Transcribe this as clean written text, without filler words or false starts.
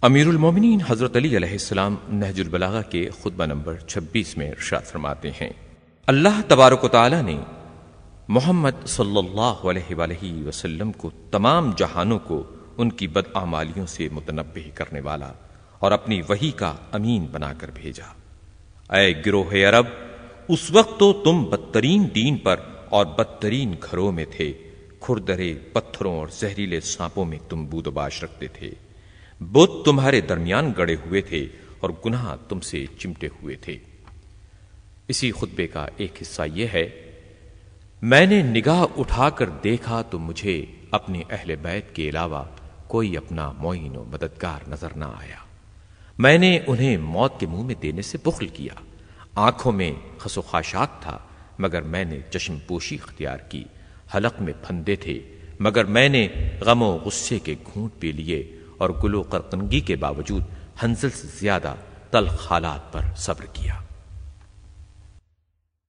امیر المومنین حضرت علی علیہ السلام نہج البلاغہ کے خطبہ نمبر 26 میں ارشاد فرماتے ہیں، اللہ تبارک و تعالی نے محمد صلی اللہ علیہ وآلہ وسلم کو تمام جہانوں کو ان کی بدعمالیوں سے متنبہ کرنے والا اور اپنی وحی کا امین بنا کر بھیجا۔ اے گروہ عرب، اس وقت تو تم بدترین دین پر اور بدترین گھروں میں تھے، کھردرے پتھروں اور زہریلے سانپوں میں تم بود و باش رکھتے تھے، بت تمہارے درمیان گڑے ہوئے تھے اور گناہ تم سے چمٹے ہوئے تھے۔ اسی خطبے کا ایک حصہ یہ ہے، میں نے نگاہ اٹھا کر دیکھا تو مجھے اپنے اہل بیت کے علاوہ کوئی اپنا معین و مددگار نظر نہ آیا۔ میں نے انہیں موت کے منہ میں دینے سے بخل کیا، آنکھوں میں خس و خاشاک تھا مگر میں نے چشم پوشی اختیار کی، حلق میں پھندے تھے مگر میں نے غم و غصے کے گھونٹ پی لیے اور گل و قرقنگی کے باوجود حنظل سے زیادہ تلخ حالات پر صبر کیا۔